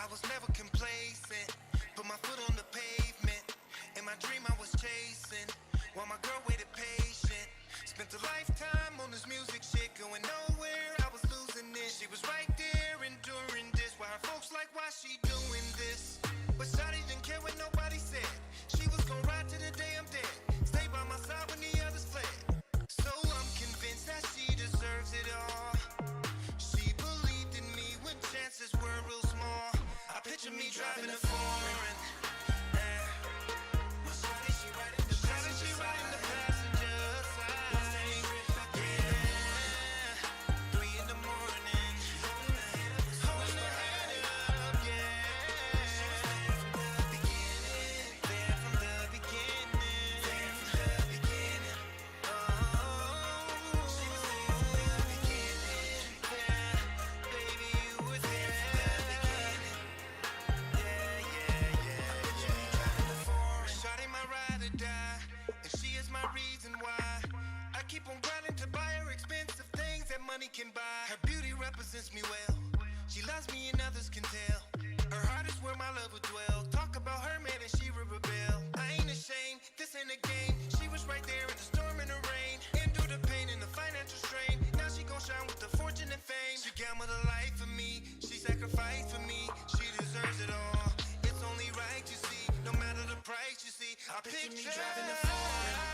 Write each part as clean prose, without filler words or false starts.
I was never complacent, put my foot on the pavement. In my dream I was chasing, while my girl waited patient. Spent a lifetime on this music shit, going nowhere, I was losing it. She was right there enduring this, why her folks like, why she doing this? But Shawty didn't care what nobody said. She was gon' ride to the day I'm dead, stay by my side when the others fled. So I'm convinced that she deserves it all. She believed in me when chances were real small. I picture me driving a foreign. Shawty, she riding the passenger side. Yeah, 3 in the morning. Holding her head up, yeah. There from the beginning. Oh, she was there from the beginning. Yeah, baby, you were there from the beginning. Shawty my ride or die, and she is my reason why. I keep on grinding to buy her expensive things that money can buy. Her beauty represents me well. She loves me and others can tell. Her heart is where my love would dwell. Talk about her man and she would rebel. I ain't ashamed, this ain't a game. She was right there in the storm and the rain. Endure the pain and the financial strain. Now she gon' shine with the fortune and fame. She gambled her life for me, she sacrificed for me. She deserves it all. It's only right, you see. No matter the price, you see. I picture me driving a foreign.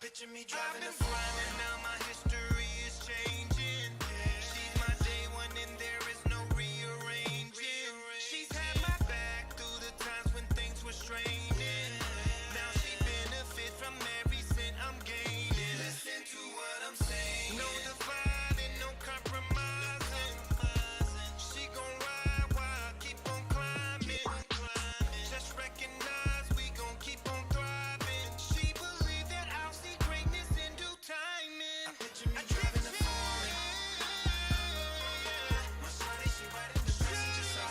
Picture me driving a foreign, now my history is changing. She's my day one and there is no rearranging. She's had my back through the times when things were straining. Now she benefits from every cent I'm gaining. Listen to what I'm saying. No dividing, no compromising. She gon' ride while I keep on climbing. Just recognize we gon' keep on thriving. She believed that I'll see greatness in due timing. I picture me driving a foreign. My shawty, she riding the passenger side.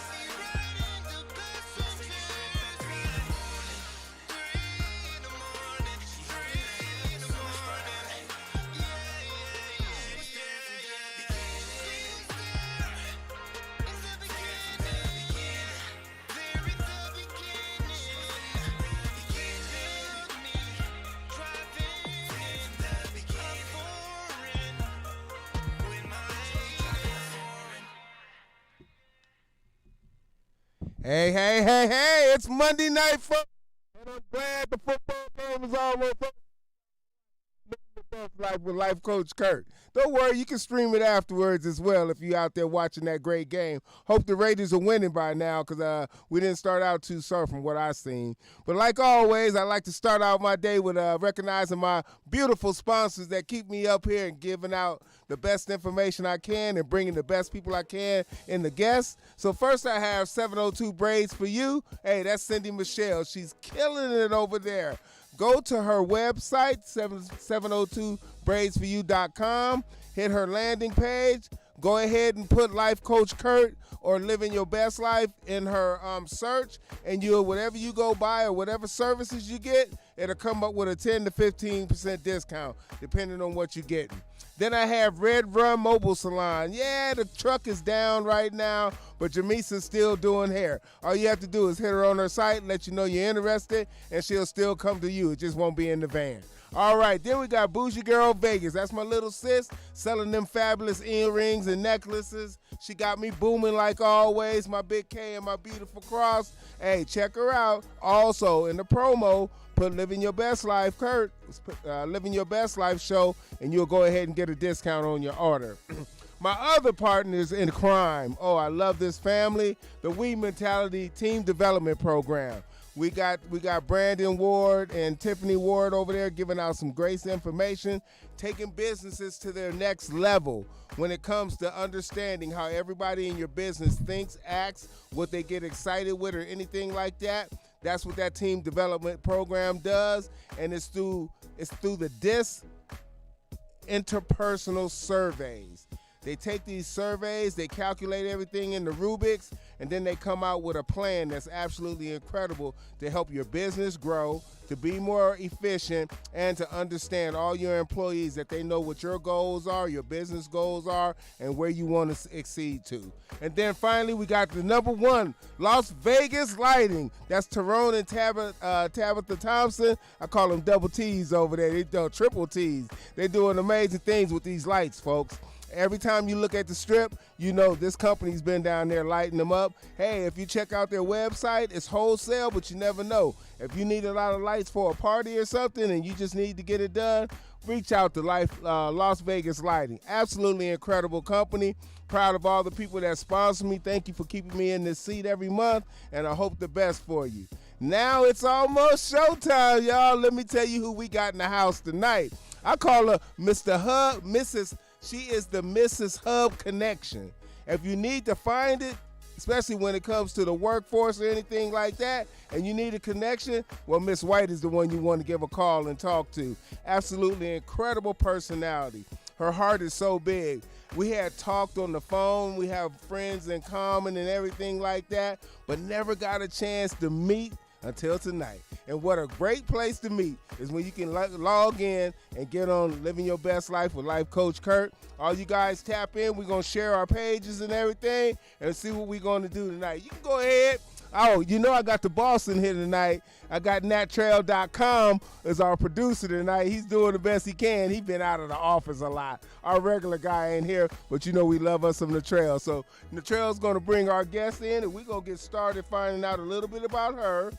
Hey, hey, hey, hey, it's Monday Night Football, and I'm glad the football game is almost over. Living the best life with Life Coach Kurt. Don't worry, you can stream it afterwards as well if you're out there watching that great game. Hope the Raiders are winning by now because we didn't start out too soft from what I've seen. But like always, I like to start out my day with recognizing my beautiful sponsors that keep me up here and giving out the best information I can and bringing the best people I can in the guests. So first I have 702 Braids for You. Hey, that's Cindy Michelle. She's killing it over there. Go to her website, 702braidsforyou.com. Hit her landing page. Go ahead and put Life Coach Kurt or Living Your Best Life in her search, and whatever you go buy or whatever services you get, it'll come up with a 10 to 15% discount, depending on what you're getting. Then I have Red Run Mobile Salon. Yeah, the truck is down right now, but Jamisa's still doing hair. All you have to do is hit her on her site, let you know you're interested, and she'll still come to you. It just won't be in the van. All right, then we got Bougie Girl Vegas. That's my little sis selling them fabulous earrings and necklaces. She got me booming like always, my big K and my beautiful cross. Hey, check her out. Also, in the promo, put Living Your Best Life, Kurt, Living Your Best Life show, and you'll go ahead and get a discount on your order. My other partners in crime. Oh, I love this family. The We Mentality Team Development Program. We got Brandon Ward and Tiffany Ward over there giving out some great information, taking businesses to their next level when it comes to understanding how everybody in your business thinks, acts, what they get excited with, or anything like that. That's what that team development program does, and it's through the DISC interpersonal surveys. They take these surveys, they calculate everything in the rubrics, and then they come out with a plan that's absolutely incredible to help your business grow, to be more efficient, and to understand all your employees, that they know what your goals are, your business goals are, and where you want to exceed to. And then finally, we got the number one, Las Vegas Lighting. That's Tyrone and Tabitha Thompson. I call them double T's over there. They do triple T's. They're doing amazing things with these lights, folks. Every time you look at the strip, you know this company's been down there lighting them up. Hey, if you check out their website, it's wholesale, but you never know. If you need a lot of lights for a party or something and you just need to get it done, reach out to Las Vegas Lighting. Absolutely incredible company. Proud of all the people that sponsor me. Thank you for keeping me in this seat every month, and I hope the best for you. Now it's almost showtime, y'all. Let me tell you who we got in the house tonight. I call her Mr. Hub, Mrs. She is the Mrs. Hub Connection. If you need to find it, especially when it comes to the workforce or anything like that, and you need a connection, well, Miss White is the one you want to give a call and talk to. Absolutely incredible personality. Her heart is so big. We had talked on the phone. We have friends in common and everything like that, but never got a chance to meet until tonight. And what a great place to meet is when you can log in and get on Living Your Best Life with Life Coach Kurt. All you guys tap in. We're going to share our pages and everything and see what we're going to do tonight. You can go ahead. Oh, you know I got the boss in here tonight. I got NatTrail.com as our producer tonight. He's doing the best he can. He's been out of the office a lot. Our regular guy ain't here, but you know we love us some Natrail. So Natrail's going to bring our guest in, and we're going to get started finding out a little bit about her.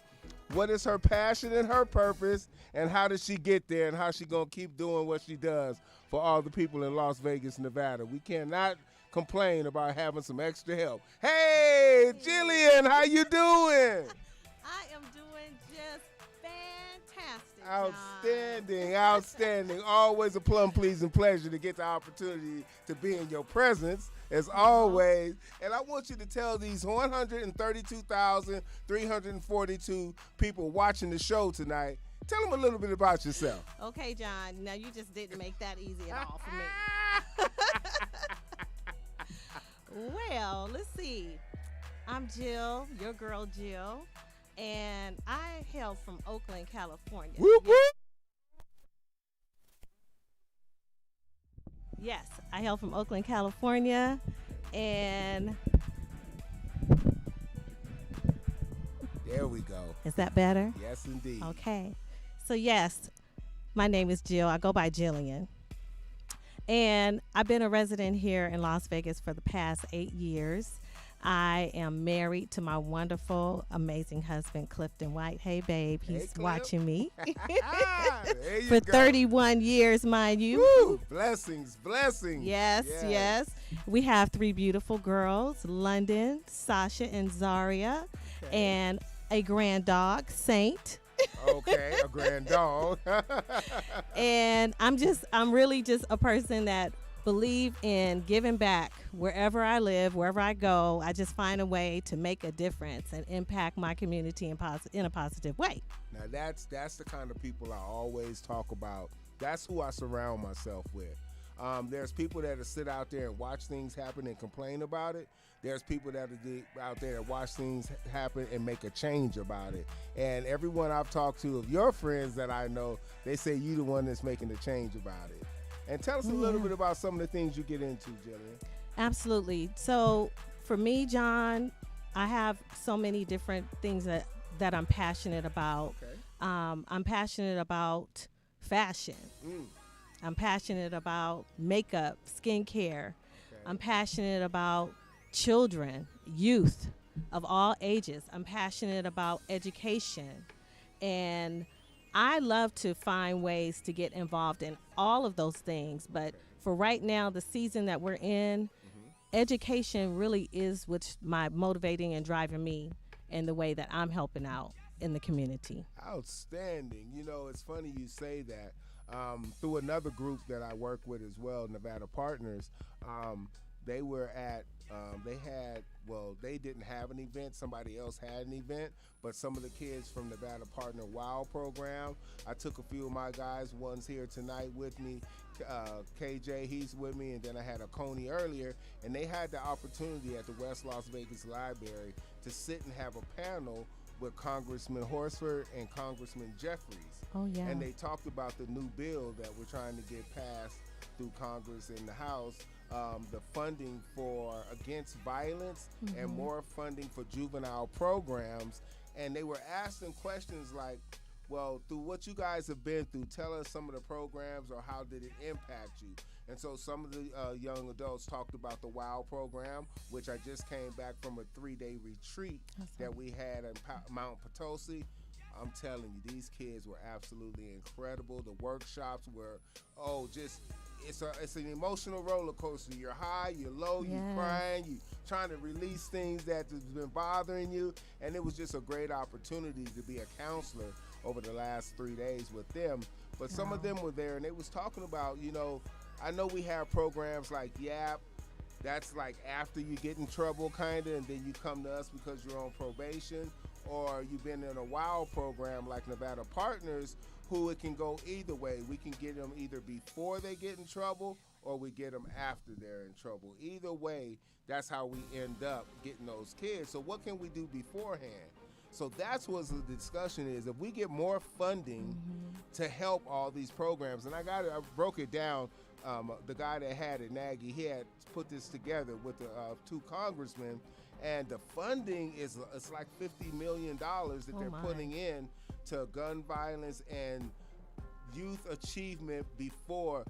What is her passion and her purpose, and how did she get there, and how she going to keep doing what she does for all the people in Las Vegas, Nevada. We cannot complain about having some extra help. Hey, Jillian, how you doing? I am doing just fantastic. Outstanding, outstanding. Always a plum-pleasing pleasure to get the opportunity to be in your presence, as always. And I want you to tell these 132,342 people watching the show tonight, tell them a little bit about yourself. Okay, John. Now, you just didn't make that easy at all for me. Well, let's see. I'm Jill, your girl Jill, and I hail from Oakland, California. Whoop, whoop. Yes, I hail from Oakland, California, and There we go. is that better? Yes, indeed. Okay. So, yes, my name is Jill. I go by Jillian. And I've been a resident here in Las Vegas for the past 8 years. I am married to my wonderful, amazing husband, Clifton White. Hey, babe, Hey, he's Cliff. watching me There you for go. 31 years, mind you. Woo! Blessings, blessings. Yes, yes. We have 3 beautiful girls, London, Sasha, and Zaria, Okay. and a grand dog, Saint. Okay, a grand dog. And I'm really just a person that believe in giving back wherever I live, wherever I go. I just find a way to make a difference and impact my community in a positive way. Now that's the kind of people I always talk about. That's who I surround myself with. There's people that sit out there and watch things happen and complain about it. There's people that are out there that watch things happen and make a change about it. And everyone I've talked to of your friends that I know, they say you the one that's making the change about it. And tell us a little bit about some of the things you get into, Jillian. Absolutely. So for me, John, I have so many different things that I'm passionate about. Okay. I'm passionate about fashion. I'm passionate about makeup, skincare. Okay. I'm passionate about children, youth of all ages. I'm passionate about education. And I love to find ways to get involved in all of those things. But for right now, the season that we're in, education really is what's my motivating and driving me in the way that I'm helping out in the community. Outstanding. You know, it's funny you say that. Through another group that I work with as well, Nevada Partners, they were at, they didn't have an event. Somebody else had an event, but some of the kids from Nevada Partner WOW program, I took a few of my guys, one's here tonight with me, KJ, he's with me, and then I had a Coney earlier, and they had the opportunity at the West Las Vegas Library to sit and have a panel with Congressman Horsford and Congressman Jeffries. Oh, yeah. And they talked about the new bill that we're trying to get passed through Congress and the House, the funding for against violence and more funding for juvenile programs. And they were asking questions like, well, through what you guys have been through, tell us some of the programs or how did it impact you? And so some of the young adults talked about the WOW program, which I just came back from a 3-day retreat that we had in Mount Potosi. I'm telling you, these kids were absolutely incredible. The workshops were, it's an emotional roller coaster. You're high, you're low, you're crying, you're trying to release things that have been bothering you. And it was just a great opportunity to be a counselor over the last 3 days with them. But some of them were there, and they was talking about, you know, I know we have programs like YAP. That's like after you get in trouble, kind of, and then you come to us because you're on probation, or you've been in a WOW program like Nevada Partners, who it can go either way. We can get them either before they get in trouble, or we get them after they're in trouble. Either way, that's how we end up getting those kids. So what can we do beforehand? So that's what the discussion is. If we get more funding to help all these programs, and I broke it down. The guy that had it, Nagy, he had put this together with the 2 congressmen, and the funding it's like $50 million that they're putting in to gun violence and youth achievement before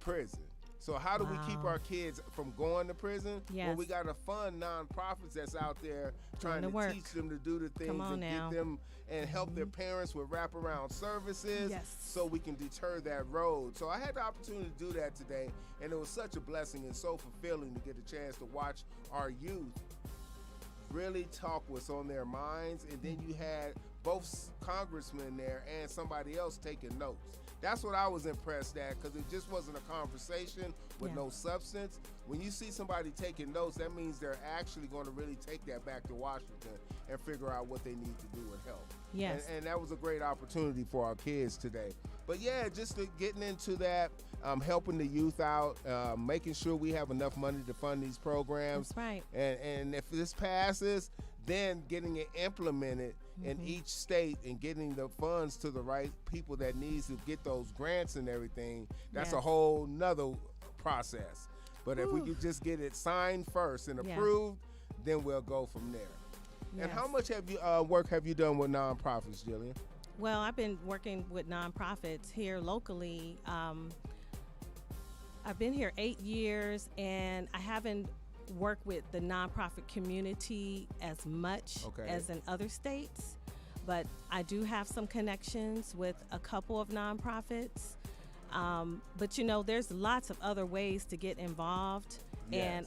prison. So how do we keep our kids from going to prison? Yes. Well, we got to fund nonprofits that's out there trying to teach them to do the things and get them and help their parents with wraparound services so we can deter that road. So I had the opportunity to do that today, and it was such a blessing and so fulfilling to get a chance to watch our youth really talk what's on their minds. And then you had both congressmen there and somebody else taking notes. That's what I was impressed at, because it just wasn't a conversation with no substance. When you see somebody taking notes, that means they're actually going to really take that back to Washington and figure out what they need to do and help. Yes. And that was a great opportunity for our kids today. But yeah, just getting into that, helping the youth out, making sure we have enough money to fund these programs. That's right. And if this passes, then getting it implemented in each state and getting the funds to the right people that needs to get those grants and everything, that's a whole nother process. But if we could just get it signed first and approved, then we'll go from there. And how much work have you done with nonprofits, Jillian? Well, I've been working with nonprofits here locally. I've been here 8 years, and I haven't worked with the nonprofit community as much as in other states, but I do have some connections with a couple of nonprofits. But you know, there's lots of other ways to get involved, and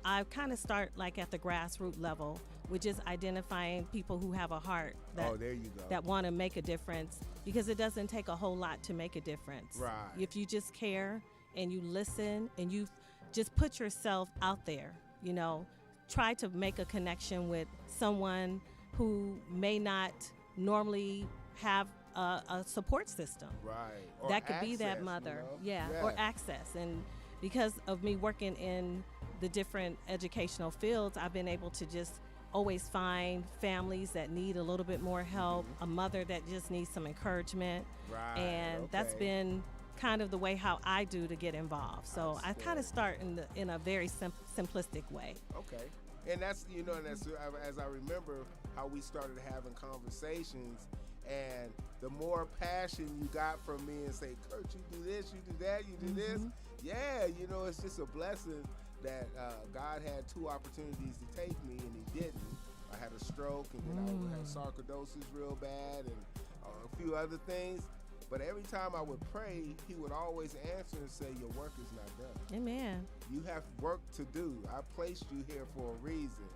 I kind of start like at the grassroots level, which is identifying people who have a heart that want to make a difference, because it doesn't take a whole lot to make a difference. Right. If you just care and you listen and you just put yourself out there, you know, try to make a connection with someone who may not normally have a support system. Right. Or that could access, be that mother. you know? Or access. And because of me working in the different educational fields, I've been able to just always find families that need a little bit more help, a mother that just needs some encouragement. Right. And that's been kind of the way how I do to get involved. So I kind of start in a very simplistic way. Okay. And that's, you know, and that's, as I remember how we started having conversations, and the more passion you got from me and say, Kurt, you do this, you do that, you do this. Yeah, you know, it's just a blessing that God had 2 opportunities to take me, and he didn't. I had a stroke, and then I had sarcoidosis real bad, and a few other things. But every time I would pray, he would always answer and say, your work is not done. Amen. You have work to do. I placed you here for a reason.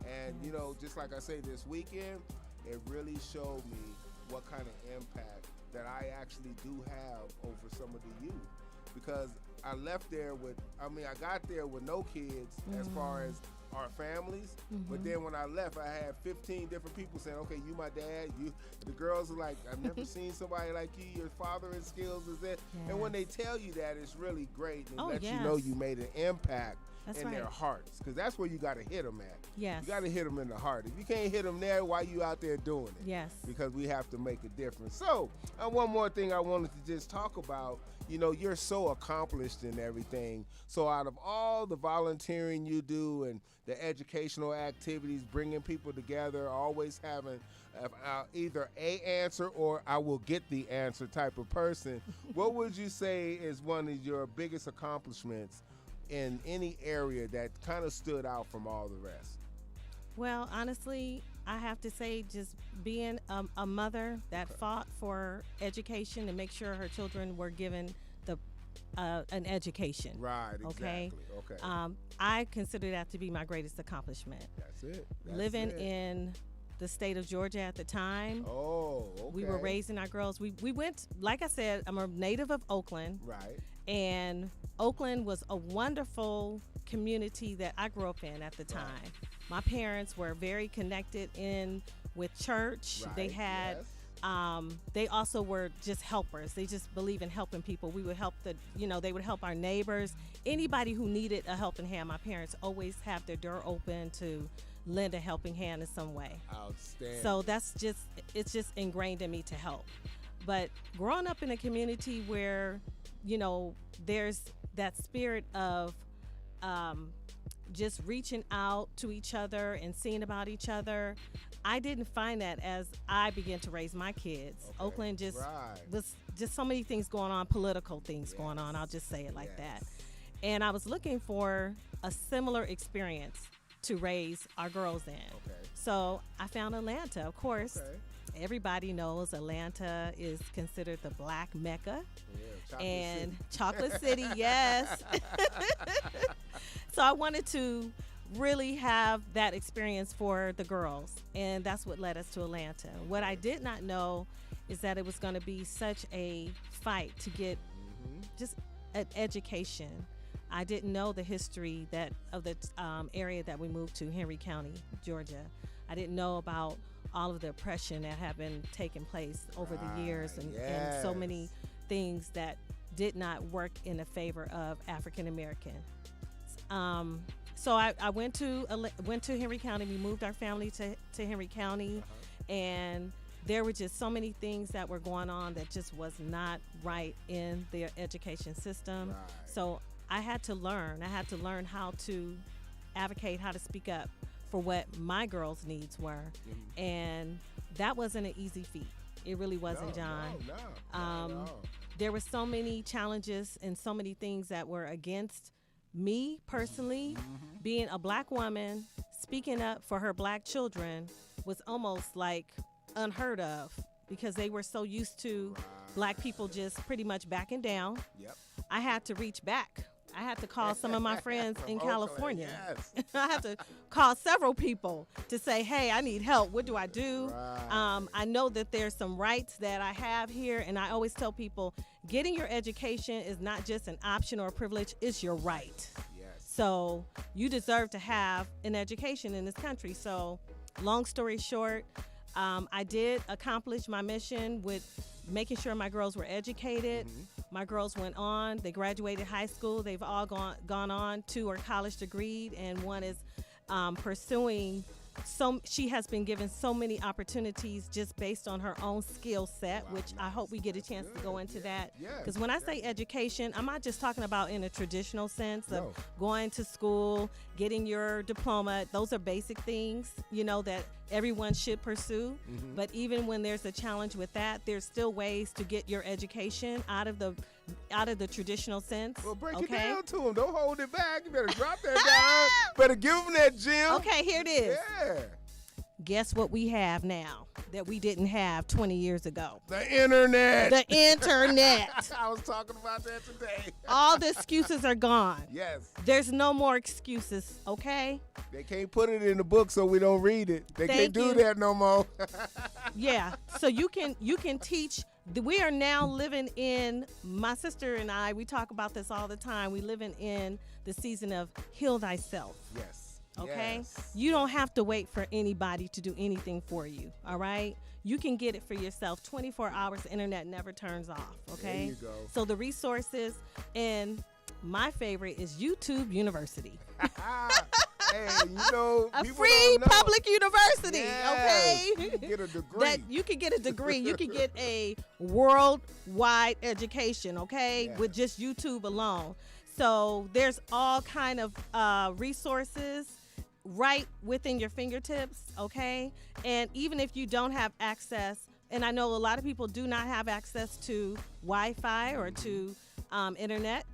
And you know, just like I say, this weekend, it really showed me what kind of impact that I actually do have over some of the youth. Because I left there with, I mean, I got there with no kids as far as our families, but then when I left, I had 15 different people saying, okay, you my dad, you, the girls are like, I've never seen somebody like you, your fathering skills is it. And when they tell you that, it's really great, and it lets you know you made an impact in their hearts, because that's where you got to hit them at. Yes. You got to hit them in the heart. If you can't hit them there, why you out there doing it? Yes. Because we have to make a difference. So, one more thing I wanted to just talk about, you know, you're so accomplished in everything. So out of all the volunteering you do and the educational activities, bringing people together, always having either a answer or I will get the answer type of person, what would you say is one of your biggest accomplishments in any area that kind of stood out from all the rest? Well, honestly, I have to say just being a mother that fought for education to make sure her children were given an education. Right, exactly. Okay. I consider that to be my greatest accomplishment. That's it. That's Living it. in the state of Georgia at the time. Oh, okay. We were raising our girls. We went, like I said, I'm a native of Oakland. Right. And Oakland was a wonderful community that I grew up in at the time. My parents were very connected in with church. Right. They had, yes. They also were just helpers. They just believe in helping people. We would help they would help our neighbors. Anybody who needed a helping hand, my parents always have their door open to lend a helping hand in some way. Outstanding. So it's just ingrained in me to help. But growing up in a community where, you know, there's that spirit of just reaching out to each other and seeing about each other, I didn't find that as I began to raise my kids. Okay. Oakland just was just so many things going on, political things going on, I'll just say it like that. And I was looking for a similar experience to raise our girls in. Okay. So I found Atlanta. Of course, Okay. everybody knows Atlanta is considered the Black Mecca. Yeah, And Chocolate City, yes. So I wanted to really have that experience for the girls, and that's what led us to Atlanta. What I did not know is that it was going to be such a fight to get just an education. I didn't know the history of the area that we moved to, Henry County, Georgia. I didn't know about all of the oppression that had been taking place over the years, and so many things that did not work in the favor of African American. So I went to Henry County. We moved our family to Henry County, and there were just so many things that were going on that just was not right in the education system. Right. So I had to learn. I had to learn how to advocate, how to speak up for what my girls' needs were, and that wasn't an easy feat. It really wasn't, John. No. There were so many challenges and so many things that were against me personally. Being a Black woman, speaking up for her Black children was almost like unheard of, because they were so used to Black people just pretty much backing down. Yep. I had to reach back. I had to call some of my friends in California. Yes. I have to call several people to say, hey, I need help. What do I do? Right. I know that there's some rights that I have here, and I always tell people, getting your education is not just an option or a privilege, it's your right. Yes. So you deserve to have an education in this country. So long story short, I did accomplish my mission with making sure my girls were educated. My girls went on, they graduated high school. They've all gone on, 2 are college degreed, and one is pursuing. She has been given so many opportunities just based on her own skill set, which I hope we get a chance to go into that. Because when I say education, I'm not just talking about in a traditional sense of going to school, getting your diploma. Those are basic things, you know, that everyone should pursue. But even when there's a challenge with that, there's still ways to get your education out of the traditional sense. Well, break it down to them. Don't hold it back. You better drop that down. Better give them that gem. Okay, here it is. Yeah. guess what we have now that we didn't have 20 years ago? The internet. The internet. I was talking about that today. All the excuses are gone. Yes. There's no more excuses, okay? They can't put it in the book so we don't read it. They Thank can't do you. that no more. Yeah. So you can teach. We are now living in, my sister and I, we talk about this all the time. We living in the season of heal thyself. Yes. Okay? Yes. You don't have to wait for anybody to do anything for you, all right? You can get it for yourself. 24 hours, the internet never turns off, okay? There you go. So the resources, and my favorite is YouTube University. Hey, you know, A people free don't know. public university, Yes. okay? You can get a degree. That you can get a degree. You can get a worldwide education, okay, Yeah. with just YouTube alone. So there's all kind of resources right within your fingertips, okay? And even if you don't have access, and I know a lot of people do not have access to Wi-Fi or to internet,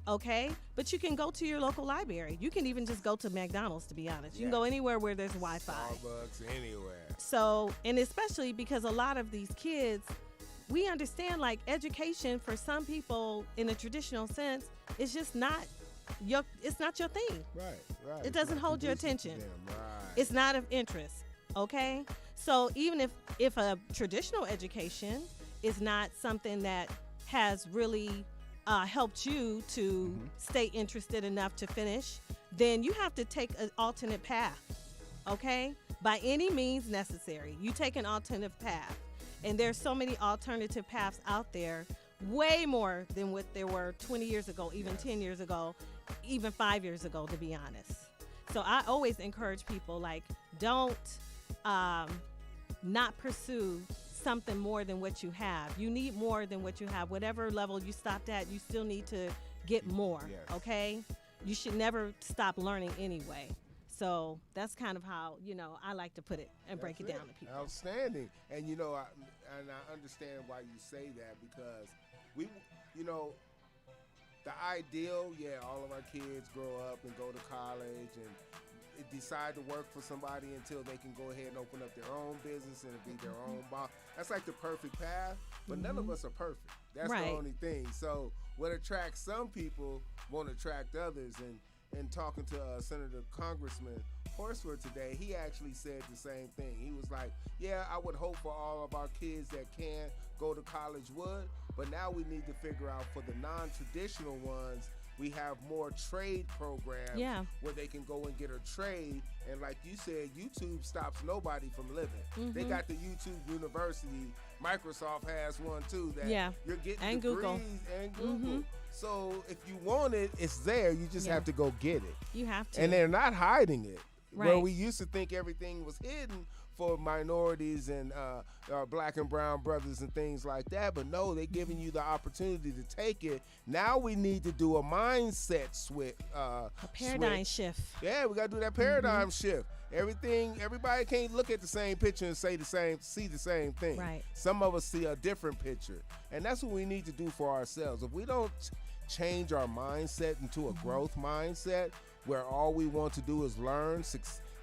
okay? But you can go to your local library. You can even just go to McDonald's, to be honest. You can go anywhere where there's Wi-Fi. Starbucks, anywhere. So, and especially because a lot of these kids, we understand like education for some people in a traditional sense is just not it's not your thing. Right. It doesn't It's not hold your conducive to attention. them, Right. It's not of interest, okay? So even if a traditional education is not something that has really helped you to stay interested enough to finish, then you have to take an alternate path, okay? By any means necessary. You take an alternative path. And there's so many alternative paths out there, way more than what there were 20 years ago, even 10 years ago, even 5 years ago, to be honest. So I always encourage people, like, don't not pursue something more than what you have. You need more than what you have. Whatever level you stopped at, you still need to get more, Yes. okay? You should never stop learning anyway. So that's kind of how, I like to put it and break it That's down to people. Outstanding. And I understand why you say that, because the ideal, all of our kids grow up and go to college and decide to work for somebody until they can go ahead and open up their own business and be their own boss. That's like the perfect path, but none of us are perfect. That's Right. the only thing. So what attracts some people won't attract others. And talking to Senator Congressman Horsford today, he actually said the same thing. He was like, I would hope for all of our kids that can go to college would, but now we need to figure out for the non-traditional ones, we have more trade programs where they can go and get a trade. And like you said, YouTube stops nobody from living. They got the YouTube University. Microsoft has one too that you're getting And degrees Google. and Google. So if you want it, it's there. You just have to go get it. You have to. And they're not hiding it. Where Right. we used to think everything was hidden for minorities and our black and brown brothers and things like that. But no, they're giving you the opportunity to take it. Now we need to do a mindset switch. A paradigm shift. Yeah, we got to do that paradigm shift. Everybody can't look at the same picture and see the same thing. Right. Some of us see a different picture. And that's what we need to do for ourselves. If we don't change our mindset into a growth mindset where all we want to do is learn,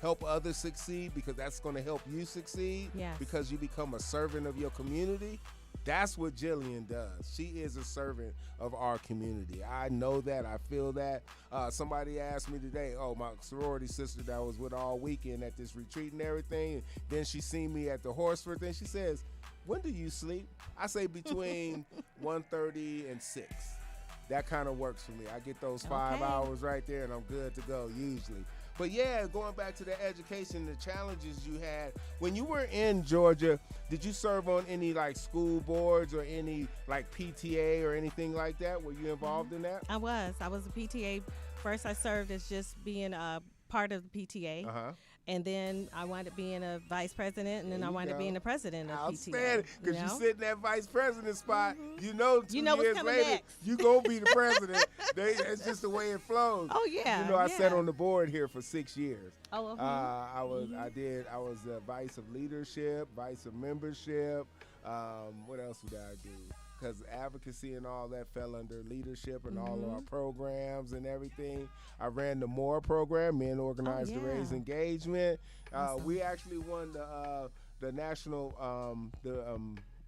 help others succeed, because that's going to help you succeed, Yes. because you become a servant of your community. That's what Jillian does. She is a servant of our community. I know that. I feel that. Somebody asked me today, my sorority sister that was with all weekend at this retreat and everything, then she seen me at the Horsford thing. She says, when do you sleep? I say between 1:30 and 6. That kind of works for me. I get those 5 Okay. hours right there and I'm good to go usually. But going back to the education, the challenges you had when you were in Georgia, did you serve on any like school boards or any like PTA or anything like that? Were you involved in that? I was a PTA. First, I served as just being a part of the PTA. Uh-huh. And then I wound up being a vice president, and then There I you wound up go. being the president of PTA. Outstanding, because you know? sit in that vice president spot. You know, 2 You know what's years coming later, next. you gonna be the president. It's just the way it flows. Oh, yeah, You know, I sat yeah. on the board here for 6 years. Oh, I was vice of leadership, vice of membership. What else did I do? because advocacy and all that fell under leadership and all of our programs and everything. I ran the MORE program, Men Organized to Raise yeah. Engagement. Awesome. We actually won the national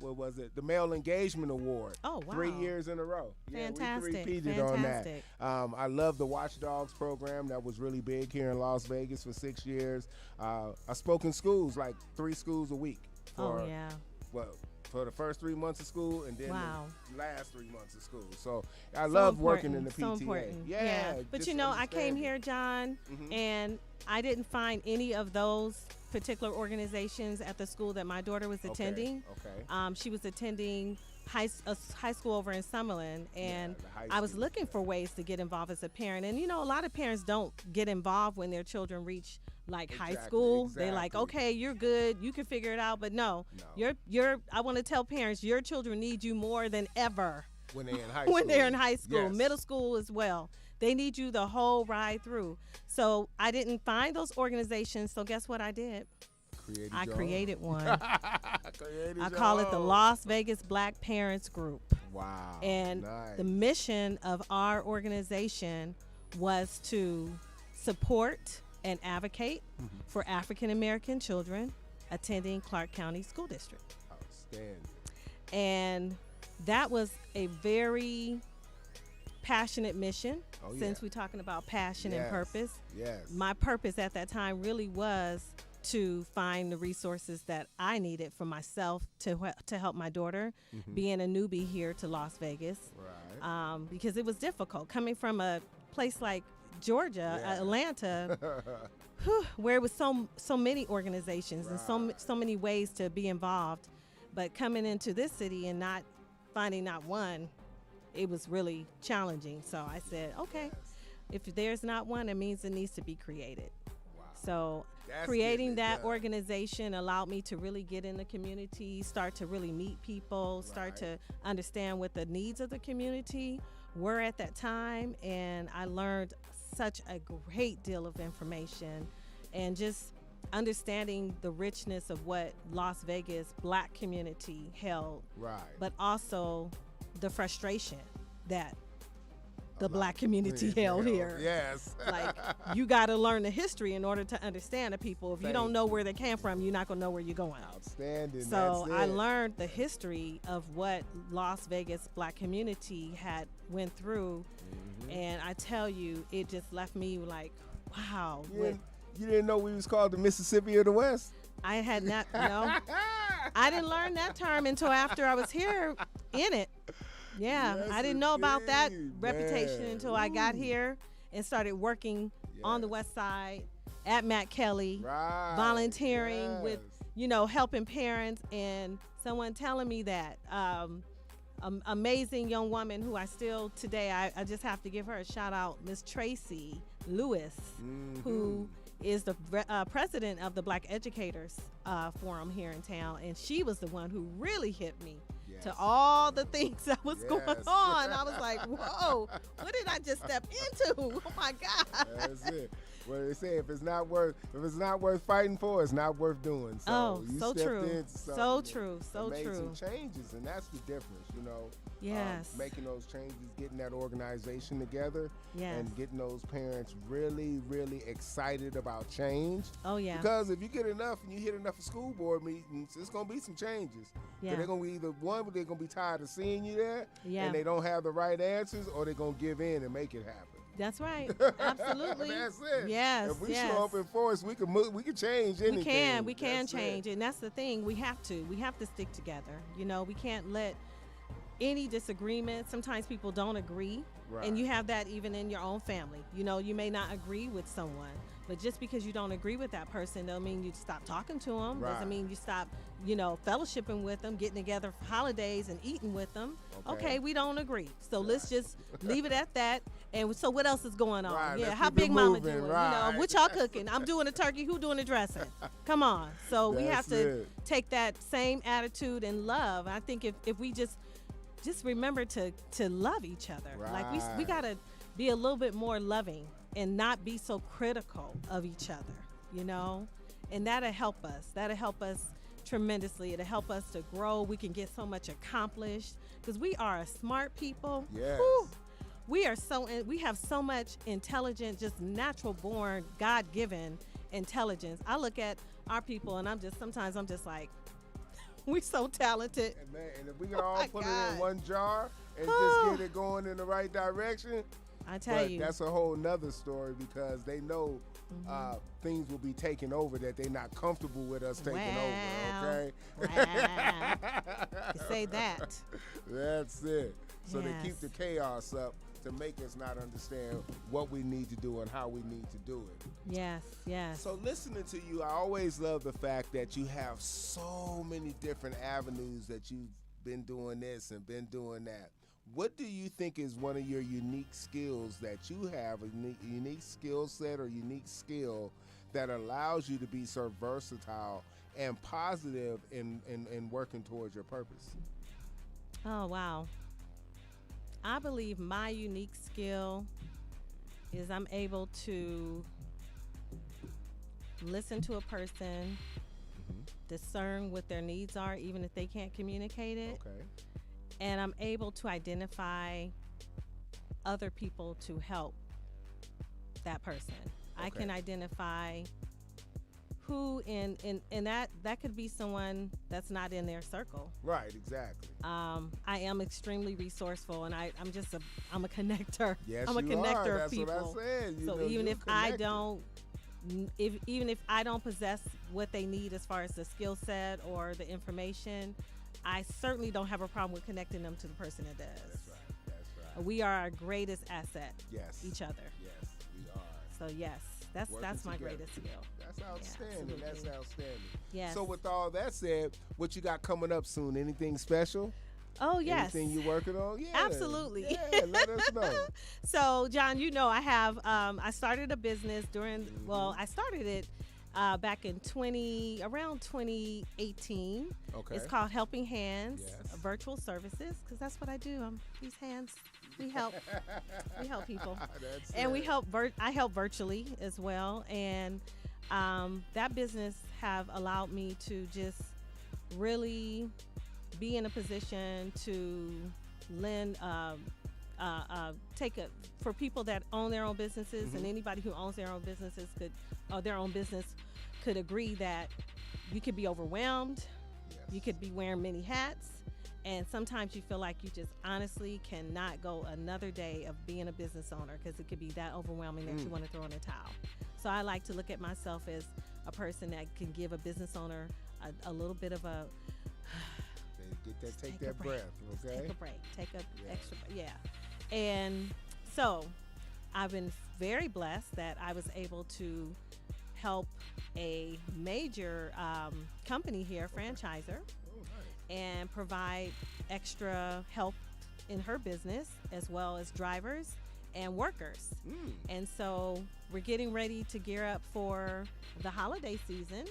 what was it? The Male Engagement Award. Oh, wow. 3 years in a row. Fantastic. Yeah, we repeated Fantastic. on that. I love the Watchdogs program. That was really big here in Las Vegas for 6 years. I spoke in schools, like 3 schools a week. For, Oh, yeah. Well, for the first 3 months of school and then Wow. the last 3 months of school. So I So love working in important, the so PTA. important. Yeah. But just you know, I came understanding. here, John, Mhm. and I didn't find any of those particular organizations at the school that my daughter was attending. Okay. She was attending a high school over in Summerlin, and the high I was school, looking for ways to get involved as a parent. And you know, a lot of parents don't get involved when their children reach like high Exactly, school. They're like, exactly. okay, you're good, you can figure it out. But no, No. you're. I want to tell parents, your children need you more than ever When they're in high school. when they're in high school, Yes. middle school as well. They need you the whole ride through. So I didn't find those organizations. So guess what I did? I your own. created one. Created I your call it the own. Las Vegas Black Parents Group. Wow. And nice. the mission of our organization was to support and advocate for African American children attending Clark County School District. Outstanding. And that was a very passionate mission. Oh, Since yeah. we're talking about passion and Yes. purpose, Yes. my purpose at that time really was to find the resources that I needed for myself to help my daughter, being a newbie here to Las Vegas, Right. because it was difficult coming from a place like Georgia, Yeah. Atlanta, where it was so many organizations and Right. so many ways to be involved, but coming into this city and not finding not one, it was really challenging. So I said, okay, if there's not one, it means it needs to be created. Wow. So That's creating getting it that done. organization allowed me to really get in the community, start to really meet people, start to understand what the needs of the community were at that time. And I learned such a great deal of information and just understanding the richness of what Las Vegas Black community held, Right. but also the frustration that the lot Black community held here. Yes. Like, you got to learn the history in order to understand the people. If you don't Thank know you. where they came from, you're not going to know where you're going. Outstanding. So That's I it. learned the history of what Las Vegas Black community had went through, and I tell you, it just left me like, wow. You didn't know we was called the Mississippi of the West? I had not, I didn't learn that term until after I was here in it. Yeah, Yes, I didn't know about that indeed, reputation man. until I got Ooh. here and started working on the Yes. West Side at Matt Kelly, Right. volunteering with, Yes. helping parents, and someone telling me that. Amazing young woman who I still today, I just have to give her a shout out, Miss Tracy Lewis, who is the president of the Black Educators Forum here in town, and she was the one who really hit me to Yes. all the things that was going Yes. on. I was like, whoa, what did I just step into? Oh my God. That's it. Well, they say if it's not worth fighting for, it's not worth doing. So Oh, you so stepped true. into So something true. So and made true. some changes, and that's the difference, Yes. making those changes, getting that organization together, Yes. and getting those parents really, really excited about change. Oh yeah. Because if you get enough and you hit enough of school board meetings, it's gonna be some changes. Yeah. They're gonna be either one, they're gonna be tired of seeing you there, Yeah. and they don't have the right answers, or they're gonna give in and make it happen. That's right. Absolutely. That's it. Yes. If we yes. show up in force, we can move. We can change anything. We can That's it. change it. And that's the thing. We have to stick together. We can't let any disagreement. Sometimes people don't agree. Right. And you have that even in your own family. You may not agree with someone, but just because you don't agree with that person doesn't mean you stop talking to them. Right. Doesn't mean you stop, fellowshipping with them, getting together for holidays and eating with them. Okay. We don't agree. So let's just leave it at that. And so what else is going on? Right, Yeah, let's how keep it Big Mama moving, doing? right. What y'all cooking? I'm doing the turkey. Who doing the dressing? Come on. So we have That's to it. take that same attitude and love. I think if we just remember to love each other. Like we Right. got to be a little bit more loving and not be so critical of each other, and that'll help us. That'll help us tremendously. It'll help us to grow. We can get so much accomplished because we are a smart people. Yes. Whew. We have so much intelligent, just natural born, God given intelligence. I look at our people and sometimes I'm just like, we so talented. And man, and if we can Oh all my put it God. in one jar and Oh. just get it going in the right direction, I tell but you. that's a whole nother story because they know Mm-hmm. things will be taken over that they're not comfortable with us taking Wow. over. Okay. Wow. You say that. That's it. So they keep Yes. the chaos up to make us not understand what we need to do and how we need to do it. Yes, yes. So listening to you, I always love the fact that you have so many different avenues that you've been doing this and been doing that. What do you think is one of your unique skills that you have, a unique skill set or unique skill that allows you to be so versatile and positive in working towards your purpose? Oh, wow. I believe my unique skill is I'm able to listen to a person, discern what their needs are, even if they can't communicate it. Okay. And I'm able to identify other people to help that person. I Okay. can identify who and that could be someone that's not in their circle. Right, exactly. I am extremely resourceful, and I'm a connector. Yes, I'm a you connector are. of That's people. what I said. You So know, even you're if I connected. don't, even if I don't possess what they need as far as the skill set or the information, I certainly don't have a problem with connecting them to the person that does. That's right. That's right. We are our greatest asset, Yes. each other. Yes, we are. So yes, that's Working my together. greatest skill. That's outstanding. That's absolutely. outstanding. Yes. So with all that said, what you got coming up soon? Anything special? Oh yes. Anything you working on? Yeah. Absolutely. Yeah, let us know. So, John, you know, I have I started a business well, I started it back in around 2018. Okay. It's called Helping Hands Yes. Virtual Services, because that's what I do. These hands, we help people. That's And we it. help I help virtually as well, and that business have allowed me to just really be in a position to lend for people that own their own businesses, and anybody who owns their own businesses could agree that you could be overwhelmed. Yes. You could be wearing many hats, and sometimes you feel like you just honestly cannot go another day of being a business owner because it could be that overwhelming that you want to throw in a towel. So I like to look at myself as a person that can give a business owner a little bit of a Take a that break. breath, okay? Take a break, take a Yeah. extra, yeah. And so I've been very blessed that I was able to help a major company here, franchiser, Oh, nice. and provide extra help in her business, as well as drivers and workers. Mm. And so we're getting ready to gear up for the holiday season,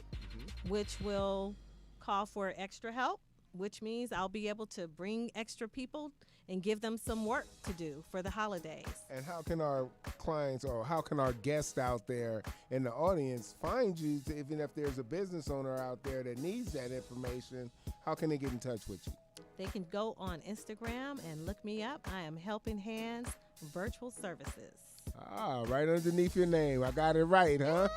which will call for extra help, which means I'll be able to bring extra people and give them some work to do for the holidays. And how can our clients or how can our guests out there in the audience find you, even if there's a business owner out there that needs that information, how can they get in touch with you? They can go on Instagram and look me up. I am Helping Hands Virtual Services. Ah, right underneath your name. I got it right, huh?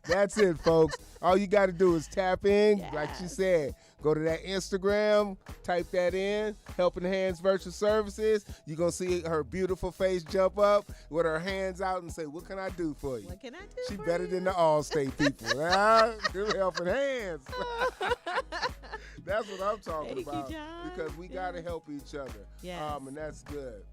That's it, folks. All you got to do is tap in, like she Yes. said. Go to that Instagram, type that in, Helping Hands Virtual Services. You're going to see her beautiful face jump up with her hands out and say, what can I do for you? What can I do? She for better you? than the Allstate people. Huh? Helping Hands. That's what I'm talking Thank you, about. John. Because we got to Yes. help each other. Yes. And that's good.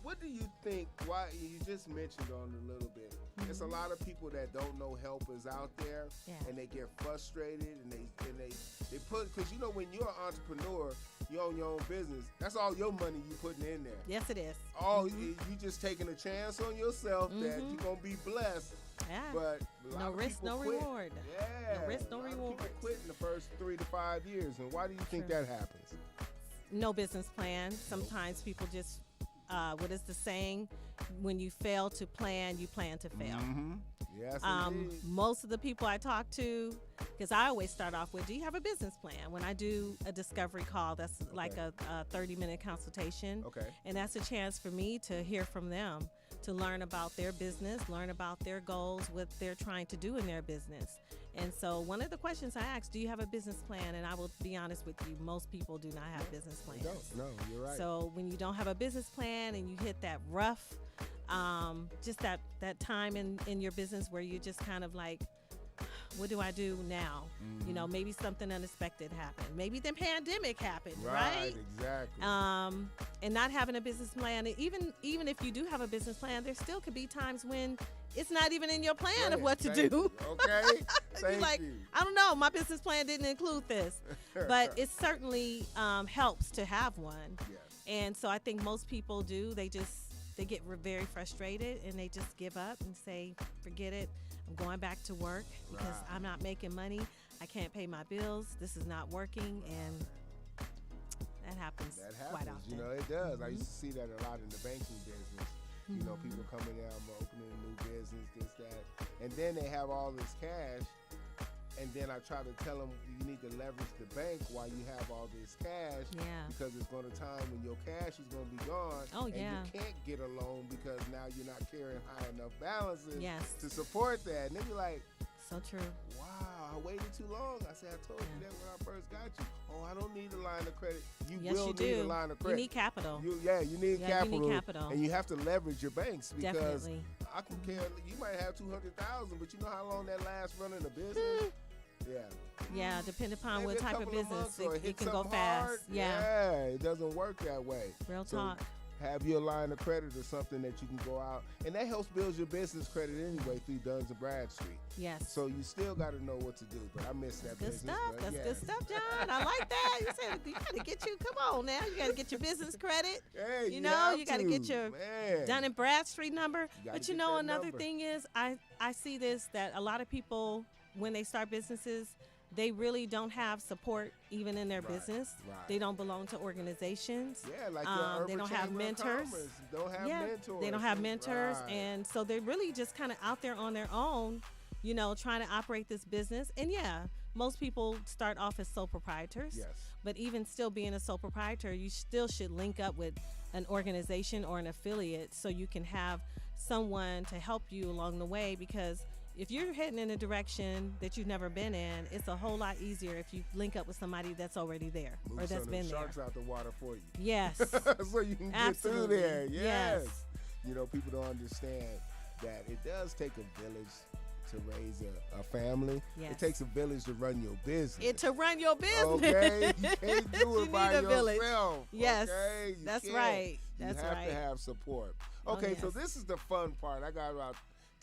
What do you think? Why you just mentioned on a little bit? There's a lot of people that don't know help is out there, Yeah. and they get frustrated, and they put, because you know when you're an entrepreneur, you own your own business. That's all your money you putting in there. Yes, it is. All you just taking a chance on yourself that you're gonna be blessed. Yeah. But a lot No of risk, people no quit. reward. Yeah, No risk, no a lot of reward. People quit in the first 3 to 5 years, and why do you think True. that happens? No business plan. Sometimes people just what is the saying? When you fail to plan, you plan to fail. Mm-hmm. Yes, indeed. Most of the people I talk to, because I always start off with, do you have a business plan? When I do a discovery call, that's like a 30-minute consultation. Okay. And that's a chance for me to hear from them, to learn about their business, learn about their goals, what they're trying to do in their business. And so one of the questions I ask, do you have a business plan? And I will be honest with you, most people do not have business plans. No, you're right. So when you don't have a business plan and you hit that rough, just that time in your business where you just kind of like, what do I do now? Mm-hmm. You know, maybe something unexpected happened. Maybe the pandemic happened, right? Exactly. And not having a business plan, and even if you do have a business plan, there still could be times when it's not even in your plan of what to do. You. Okay. You're like, I don't know, my business plan didn't include this. But it certainly helps to have one. Yes. And so I think most people do. They get very frustrated and they just give up and say, forget it. I'm going back to work because I'm not making money. I can't pay my bills. This is not working. And that happens quite often. You know, it does. I used to see that a lot in the banking business. You know, people coming in, I'm opening a new business, this, that. And then they have all this cash. And then I try to tell them you need to leverage the bank while you have all this cash. Yeah. Because it's going to time when your cash is going to be gone. Oh, and yeah. you can't get a loan because now you're not carrying high enough balances Yes. to support that. And then you're like, So true. wow, I waited too long. I said, I told you that when I first got you. Oh, I don't need a line of credit. You Yes, will you need do. a line of You credit. need capital. You need Yeah, capital. you need capital. And you have to leverage your banks because Definitely. I can care. You might have 200,000, but you know how long that lasts running a business? Yeah. Yeah, depending upon Maybe what a type of couple business, months or it hit can go something fast. hard. Yeah. It doesn't work that way. Real So talk. have your line of credit or something that you can go out, and that helps build your business credit anyway through Duns and Bradstreet. Yes. So you still got to know what to do. But I miss that Good business. stuff. but That's yeah. good stuff, John. I like that. You said you got to get you. Come on now. You got to get your business credit. Hey, You know, you got to get to, your man. Dun and Bradstreet number. gotta But you get know, that another number. thing is, I see this, that a lot of people, when they start businesses, they really don't have support even in their Right, business. right. They don't belong to organizations. Yeah, like your They urban don't have chamber of mentors. commerce. Don't have mentors. They don't have mentors, Right. and so they're really just kind of out there on their own, you know, trying to operate this business. And yeah, most people start off as sole proprietors. Yes. But even still being a sole proprietor, you still should link up with an organization or an affiliate so you can have someone to help you along the way, because if you're heading in a direction that you've never been in, it's a whole lot easier if you link up with somebody that's already there Move or some that's of been them there. sharks out the water for you. Yes. So you can get through Absolutely. there. Yes. Yes. You know, people don't understand that it does take a village to raise a family. Yes. It takes a village to run your business. To run your business. Okay, you can't do You it by need a village. yourself. Yes, okay? You that's can't. right. That's you have right. to have support. Oh, Okay, so yes. this is the fun part. I got about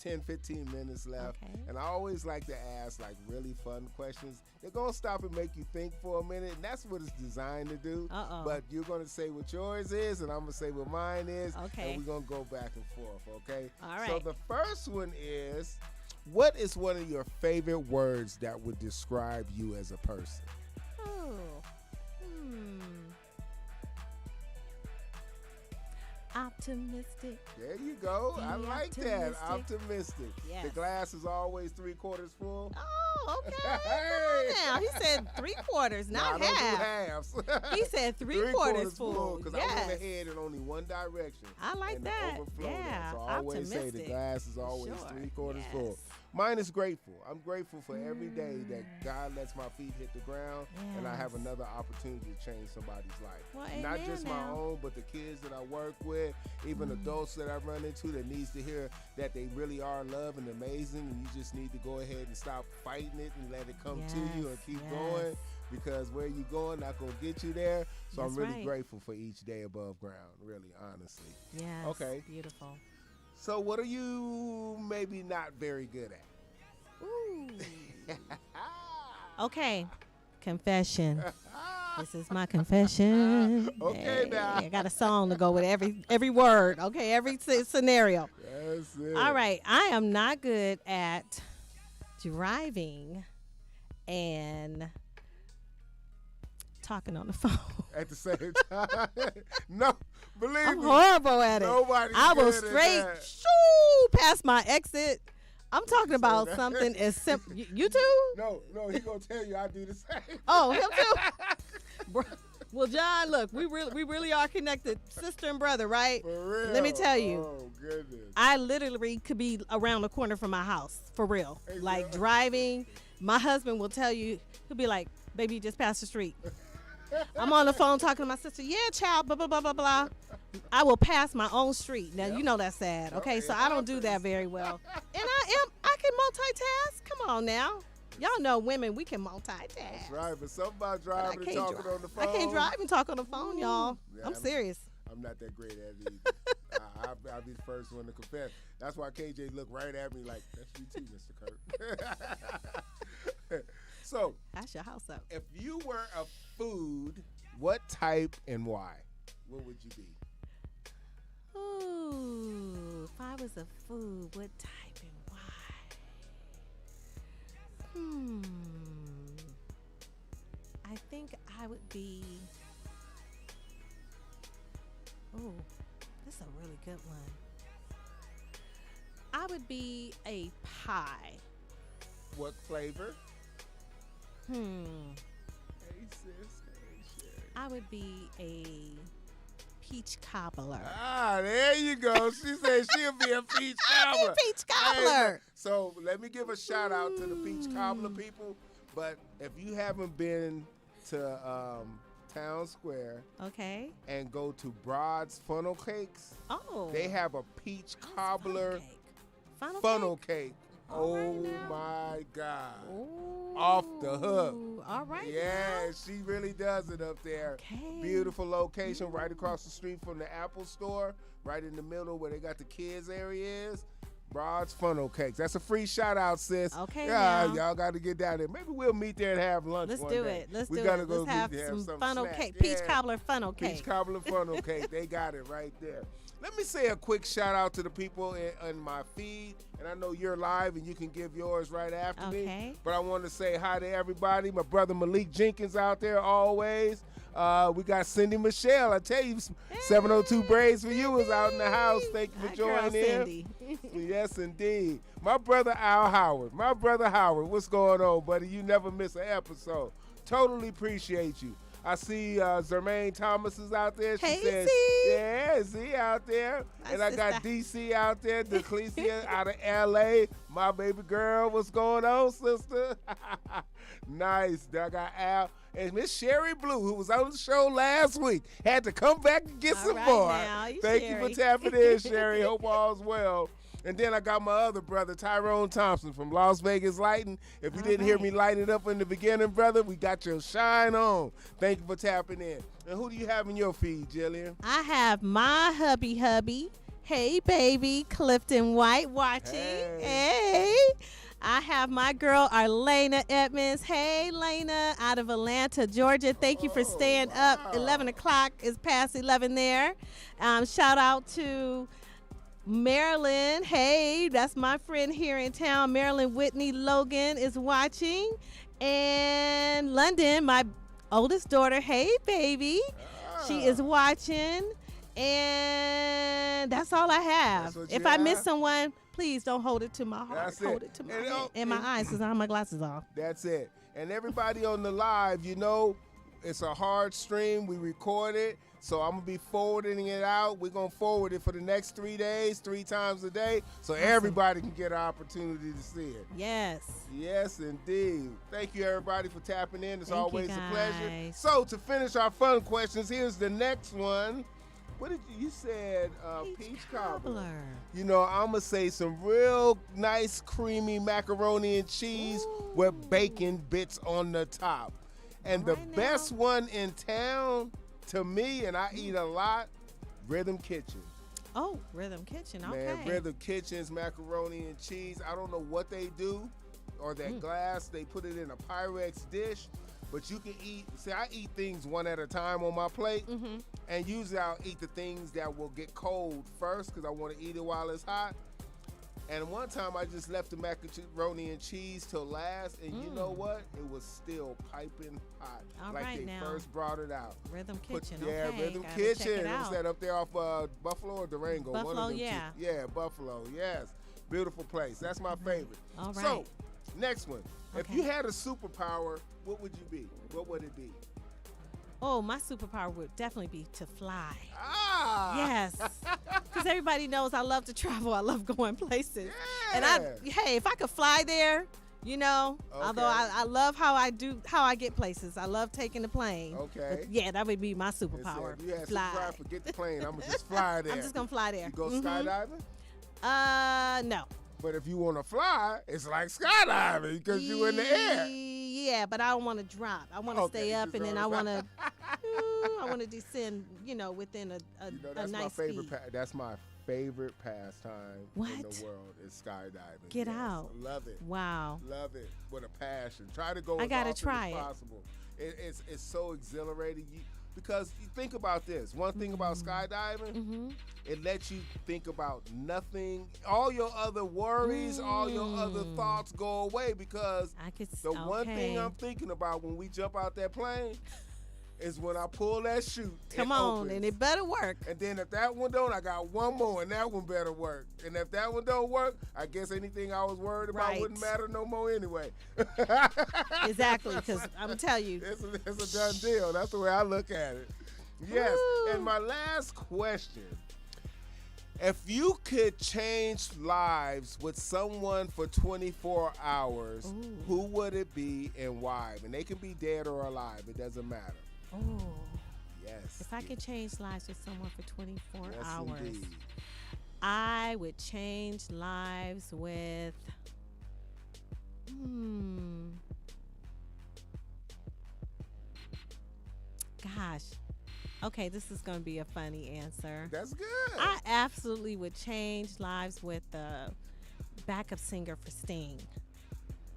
10, 15 minutes left. Okay. And I always like to ask like really fun questions. They're going to stop and make you think for a minute, and that's what it's designed to do. Uh-oh. But you're going to say what yours is, and I'm going to say what mine is. Okay. And we're going to go back and forth, okay? All So right. the first one is, what is one of your favorite words that would describe you as a person? Oh. Optimistic. There you go. Be I like that. optimistic. Optimistic. Yes. The glass is always 3/4 full. Oh, okay. Come Hey. on now. He said 3/4, Nah, not I don't half. do halves. He said 3/4 full. Because Yes. I want to head in only one direction. I like and that. The overflow Yeah. there. So I always say the Optimistic. glass is always Sure. 3/4 full. Yes. Mine is grateful. I'm grateful for every day that God lets my feet hit the ground and I have Yes. another opportunity to change somebody's life. Well, Not amen just my now. own, but the kids that I work with, even adults that I run into that needs to hear that they really are loved and amazing, and you just need to go ahead and stop fighting it and let it come to you and Yes, keep yes. going, because where you going not going to get you there. So That's I'm really right. grateful for each day above ground, really, honestly. Yes. Okay. Beautiful. So what are you maybe not very good at? Ooh. Okay. Confession. This is my confession. Okay, Hey, now. I got a song to go with every word. Okay, every scenario. That's it. All right. I am not good at driving and talking on the phone. At the same time. No, Believe I'm me. horrible at it. Nobody's I will good at straight that. shoo past my exit. I'm talking about that- something as simple. You too? No, he gonna tell you I do the same. Oh, him too. Bro- Well, John, look, we really are connected, sister and brother, right? For real. Let me tell you. Oh goodness. I literally could be around the corner from my house, for real. Hey, Like girl. driving, my husband will tell you, he'll be like, baby, you just passed the street. I'm on the phone talking to my sister, yeah, child, blah, blah, blah, blah, blah. I will pass my own street. Now, you know that's sad, okay? it So I don't do that happens. very well. And I can multitask. Come on now. Y'all know women, we can multitask. That's right, but something about But I driving and can't talking drive. on the phone. I can't drive and talk on the phone, y'all. Yeah, I'm serious. I'm not that great at it either. I'll be the first one to confess. That's why KJ looked right at me like, that's you too, Mr. Kirk. So, That's your house up. if you were a food, what type and why? What would you be? Ooh, if I was a food, what type and why? I think I would be. Oh, this is a really good one. I would be a pie. What flavor? Hmm. Hey, sis. Hey, Sherry. I would be a peach cobbler. Ah, there you go. She said she'll be a peach I'll cobbler. be a peach Hey, cobbler. so let me give a shout out to the peach cobbler people. But if you haven't been to Town Square Okay. and go to Broad's Funnel Cakes, Oh. they have a peach cobbler Funnel funnel cake. cake. All Oh right now. my God. Ooh. Off the hook. All right. Yeah, now. she really does it up there. Okay. Beautiful location right across the street from the Apple store, right in the middle where they got the kids area is. Broad's Funnel Cakes. That's a free shout out, sis. Okay, Yeah, now. y'all got to get down there. Maybe we'll meet there and have lunch Let's one do day. it. Let's we do gotta it. go Let's have meet there, some funnel snacks. cake. Peach Yeah. cobbler funnel cake. Peach cobbler funnel cake. They got it right there. Let me say a quick shout out to the people in my feed. And I know you're live and you can give yours right after me. Okay. But I want to say hi to everybody. My brother Malik Jenkins out there always. We got Cindy Michelle. I tell you, 702 Braids for You is out in the house. Thank you for That girl joining in. Cindy. Yes, indeed. My brother Al Howard. My brother Howard. What's going on, buddy? You never miss an episode. Totally appreciate you. I see Zermaine Thomas is out there. She Hey, says, Z. yeah, Z out there. My and I got sister. DC out there, Declesia out of LA. My baby girl. What's going on, sister? Nice. I got Al. And Miss Sherry Blue, who was on the show last week, had to come back and get All some right more. now, you Thank you Sherry. for tapping in, Sherry. Hope all's well. And then I got my other brother, Tyrone Thompson from Las Vegas Lighting. If you All didn't hear right. me light it up in the beginning, brother, we got your shine on. Thank you for tapping in. And who do you have in your feed, Jillian? I have my hubby. Hey, baby, Clifton White watching. Hey. Hey. I have my girl, Arlena Edmonds. Hey, Lena, out of Atlanta, Georgia. Thank you for Oh, staying wow. up. 11 o'clock is past 11 there. Shout out to Marilyn. Hey, that's my friend here in town. Marilyn Whitney Logan is watching. And London, my oldest daughter. Hey, baby. She is watching. And that's all I have. That's what you If I miss have? someone, please don't hold it to my heart. That's hold it. it to my And, head. oh, And my and- eyes, because I have my glasses off. That's it. And everybody on the live, you know, it's a hard stream. We record it. So I'm going to be forwarding it out. We're going to forward it for the next 3 days, 3 times a day, so everybody can get an opportunity to see it. Yes. Yes, indeed. Thank you, everybody, for tapping in. It's Thank you, always a pleasure. guys. So to finish our fun questions, here's the next one. What did you said? Peach cobbler. You know, I'm going to say some real nice, creamy macaroni and cheese with bacon bits on the top. And the Right now. best one in town, to me, and I eat a lot, Rhythm Kitchen. Oh, Rhythm Kitchen. Okay. Man, Rhythm Kitchen's macaroni and cheese. I don't know what they do, or that glass. They put it in a Pyrex dish, but you can eat. See, I eat things one at a time on my plate, and usually I'll eat the things that will get cold first because I want to eat it while it's hot. And one time I just left the macaroni and cheese till last, and you know what? It was still piping hot. All like right they now. first brought it out. Rhythm Kitchen. Yeah, okay, Rhythm gotta Kitchen. Check it It was out. that up there off Buffalo or Durango. One Buffalo, of them yeah. two. Yeah, Buffalo. Yes, beautiful place. That's my favorite. All right. So, next one. If Okay. you had a superpower, what would you be? What would it be? Oh, my superpower would definitely be to fly. Ah. Yes, because everybody knows I love to travel. I love going places. And hey, if I could fly there, you know, although Okay. I love how I get places. I love taking the plane. Okay. But yeah, that would be my It said, superpower. if you had fly. superpower, forget the plane. I'm gonna just fly there. I'm just gonna fly there. You go Mhm. skydiving? No. But if you want to fly, it's like skydiving because you in the air. Yeah, but I don't want to drop. I want to Okay, stay up, just and then wanna I want to descend. You know, within a You know, a that's nice my favorite. speed. That's my favorite pastime in What? the world is skydiving. Get Yes, out. Love it. Wow. Love it with a passion. Try to go I as gotta often try as it. possible. It's so exhilarating. Because you think about this. One thing about skydiving, Mm-hmm. it lets you think about nothing. All your other worries, all your other thoughts go away because I could. the one thing I'm thinking about when we jump out that plane is when I pull that chute. Come on, and it better work. And then if that one don't, I got one more, and that one better work. And if that one don't work, I guess anything I was worried about Right. wouldn't matter no more anyway. Exactly, because I'm gonna tell you. It's a done deal. That's the way I look at it. Yes. Woo. And my last question. If you could change lives with someone for 24 hours, Ooh. who would it be and why? And they can be dead or alive. It doesn't matter. Oh, Yes. if I could change lives with someone for 24 Yes, hours, indeed. I would change lives with. Gosh. Okay, this is going to be a funny answer. That's good. I absolutely would change lives with the backup singer for Sting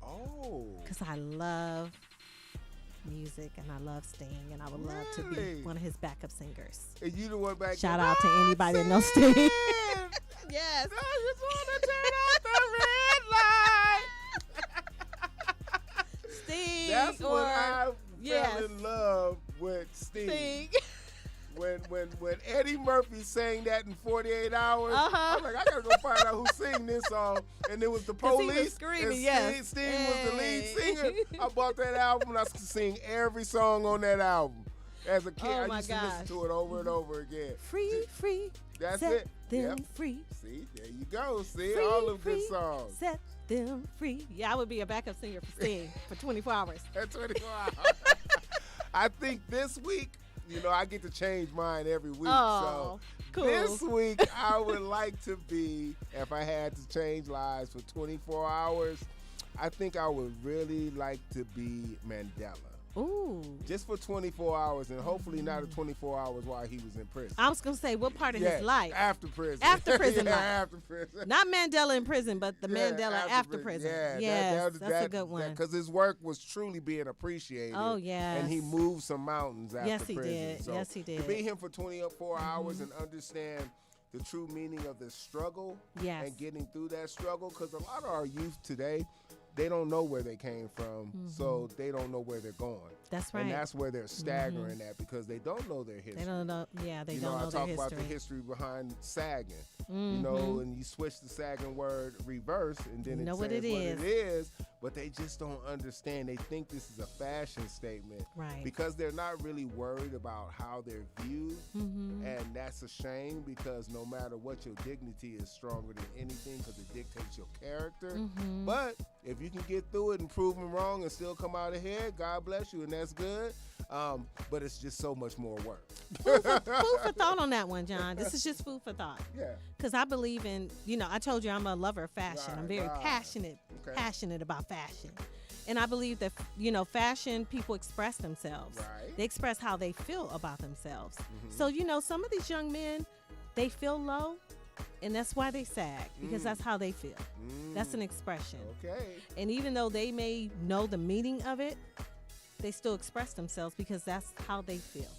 Oh. because I love music and I love Sting and I would love to Really? be one of his backup singers. And you the one back Shout there, out to anybody that knows "Roxanne, Sting." I Yes. just want to turn off the red light. Sting. That's when I yes. fell in love with Sting. Sting. When Eddie Murphy sang that in 48 hours, Uh-huh. I'm like, I gotta go find out who sang this song. And it was the 'Cause he was Police. screaming, and yes. Sting was the lead Hey. singer. I bought that album and I could sing every song on that album. As a kid, Oh I my used to listen gosh. to it over and over again. Free, free. That's set it. them Yep. free. See, there you go. See, Free, all of free, good songs. Set them free. Yeah, I would be a backup singer for Sting for 24 hours. At 24 hours. I think this week, I get to change mine every week. Oh, cool. This week, I would like to be, if I had to change lives for 24 hours, I think I would really like to be Mandela. Ooh. Just for 24 hours, and hopefully not a 24 hours while he was in prison. I was going to say, what part of his life? After prison. After prison yeah, life. after prison. Not Mandela in prison, but the Yeah, Mandela after prison. Yeah, Yes, that's a good one. Because his work was truly being appreciated. Oh, yes. And he moved some mountains after Yes, he prison. did. So Yes, he To did. be him for 24 hours and understand the true meaning of the struggle Yes. and getting through that struggle, because a lot of our youth today, they don't know where they came from, so they don't know where they're going. That's right. And that's where they're staggering at because they don't know their history. They don't know. Yeah, they You don't know, know I their talk history. about the history behind sagging. You Mm-hmm. know, and you switch the sagging word reverse, and then You it know says what it is. But they just don't understand. They think this is a fashion statement, Right. Because they're not really worried about how they're viewed, Mm-hmm. and that's a shame because no matter what, your dignity is stronger than anything because it dictates your character. Mm-hmm. But if you can get through it and prove them wrong and still come out ahead, God bless you, and that's good. But it's just so much more work. Food for thought on that one, John. This is just food for thought. Yeah. Because I believe in, I told you I'm a lover of fashion. I'm very Right. Okay. passionate about fashion. And I believe that, fashion, people express themselves. Right. They express how they feel about themselves. So, some of these young men, they feel low, and that's why they sag, because that's how they feel. That's an expression. Okay. And even though they may know the meaning of it, they still express themselves because that's how they feel.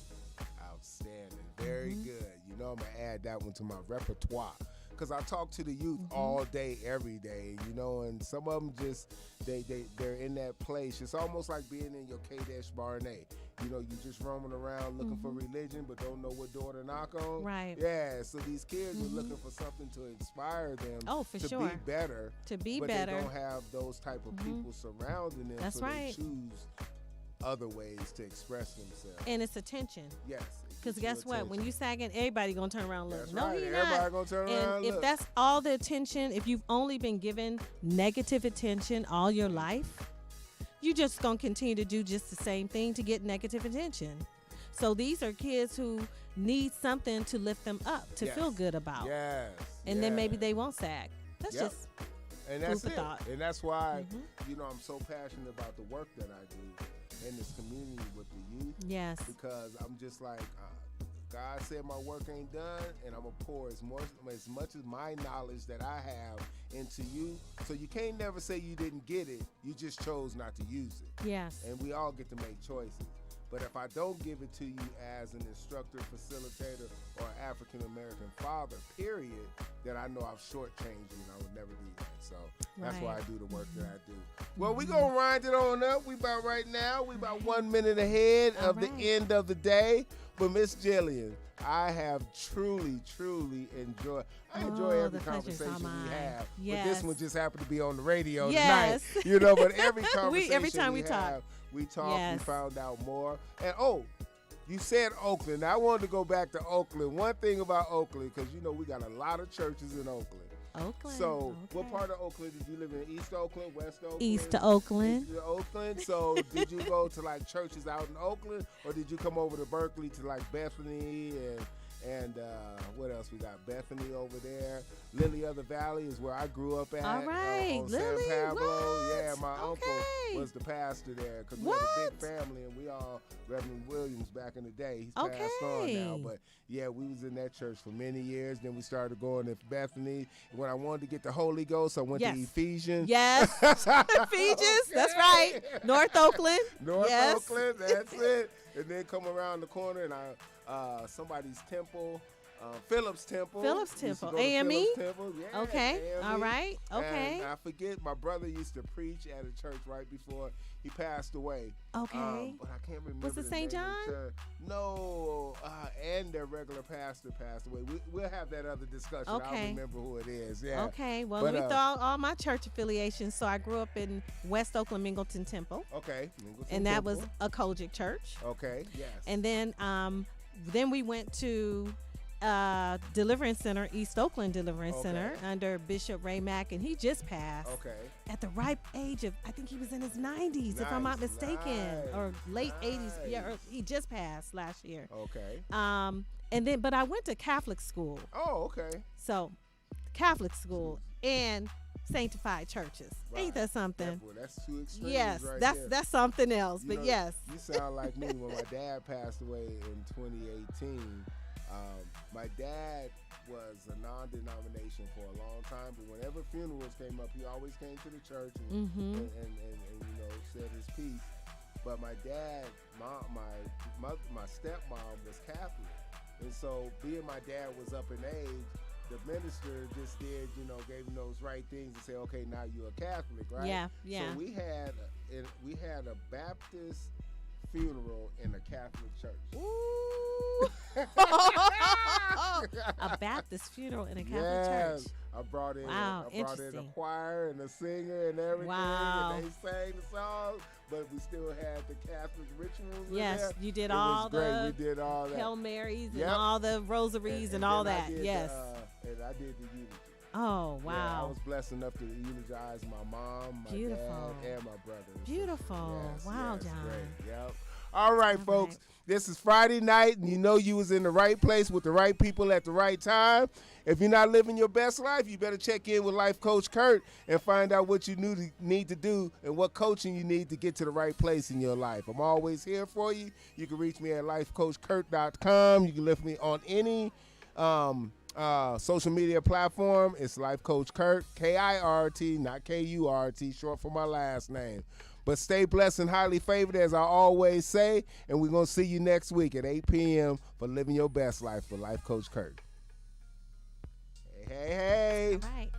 Outstanding. Very good. I'm going to add that one to my repertoire because I talk to the youth all day, every day, you know, and some of them just they're in that place. It's almost like being in your Kadesh Barnea. You know, you just roaming around looking for religion, but don't know what door to knock on. Right. Yeah. So these kids are looking for something to inspire them. Oh, for to sure. be better. To be but better. they don't have those type of people surrounding them. That's so right. They choose other ways to express themselves. And it's attention. Yes. Because guess what? When you sagging, everybody gonna turn around and look. That's No, right. he Everybody not. gonna turn And around and if look. that's all the attention, if you've only been given negative attention all your life, you just gonna continue to do just the same thing to get negative attention. So these are kids who need something to lift them up, to Yes. feel good about. Yes. And then maybe they won't sag. That's Yep. just And that's food for it. thought. And that's why, you know, I'm so passionate about the work that I do in this community with the youth. yes. Because I'm just like, God said my work ain't done, and I'm going to pour as much as my knowledge that I have into you. So you can't never say you didn't get it. You just chose not to use it. Yes. And we all get to make choices. But if I don't give it to you as an instructor, facilitator, or African American father, period, then I know I've shortchanged you, and I would never do that. So that's why I do the work that I do. Well, we're going to wind it on up. We about right now, we about 1 minute ahead of the end of the day. But Miss Jillian, I have truly, truly enjoyed. I enjoy every the pleasure's all conversation we mine. have. But Yes. this one just happened to be on the radio Yes. tonight. You know, but every conversation every time we talk. have, we talked, Yes. we found out more. And you said Oakland. I wanted to go back to Oakland. One thing about Oakland, because you know we got a lot of churches in Oakland. Oakland. So, what okay. part of Oakland did you live in? East Oakland, West Oakland? East Oakland. East Oakland. So, did you go to like churches out in Oakland, or did you come over to Berkeley to like Bethany and what else we got? Bethany over there. Lily of the Valley is where I grew up at. All right, on Lily, San Pablo. what? Yeah, my uncle Okay. was the pastor there because we had a big family, and we all Reverend Williams back in the day. He's passed on now, Okay. but yeah, we was in that church for many years. Then we started going to Bethany. When I wanted to get the Holy Ghost, I went Yes. to Ephesians. Yes. Ephesians. That's right. North Oakland. North Yes. Oakland, that's it. And then come around the corner and somebody's temple, Phillips Temple. Phillips We used to Temple. go to AME? Phillips Temple. Yeah, Okay. AME. All right. Okay. And I forget, my brother used to preach at a church right before he passed away. Okay. But I can't remember. Was it the St. name of the John? church. No, and their regular pastor passed away. We'll have that other discussion. I'll Okay. remember who it is. Yeah. Okay. Well, But, let me throw out all my church affiliations. So I grew up in West Oakland Mingleton Temple, Okay. and that was a Kojic church. Okay. Yes. And then we went to Deliverance Center, East Oakland Deliverance Okay. Center, under Bishop Ray Mack, and he just passed Okay. at the ripe age of, I think he was in his 90s, if I'm not Nice, mistaken, nice, or late 80s. Yeah, nice. or he just passed last year. Okay. But I went to Catholic school, Oh, okay. so Catholic school and sanctified churches. Ain't Right. that something? Well, that's two extremes Yes, right that's there. that's something else. You But know, yes, You sound like me when my dad passed away in 2018. My dad was a non-denomination for a long time, but whenever funerals came up, he always came to the church and, Mm-hmm. and you know, said his piece. But my dad, my stepmom was Catholic, and so being my dad was up in age, the minister just did, you know, gave him those right things and say, okay, now you're a Catholic, right? Yeah, yeah. So we had a Baptist funeral in a Catholic church. Ooh. A Baptist funeral in a Catholic Yes. church. I brought in Wow, I brought in a interesting. choir and a singer and everything, Wow. and they sang the songs, but we still had the Catholic rituals. in Yes, there. you did It all was great. the We did all that. Hail Marys Yep. and all the rosaries and all then I that. did Yes. and I did the eulogy. Oh, Yeah, I wow. was blessed enough to eulogize my mom, my Beautiful. dad, and my brother. So, Beautiful. yes, Wow, yes, John. Great. Yep. All right, All folks. right. This is Friday night, and you know you was in the right place with the right people at the right time. If you're not living your best life, you better check in with Life Coach Kurt and find out what you need to do and what coaching you need to get to the right place in your life. I'm always here for you. You can reach me at lifecoachkurt.com. You can lift me on any social media platform. It's Life Coach Kurt, Kirt, not Kurt, short for my last name. But stay blessed and highly favored, as I always say, and we're going to see you next week at 8 p.m. for Living Your Best Life with Life Coach Kurt. Hey, Hey, hey. All right.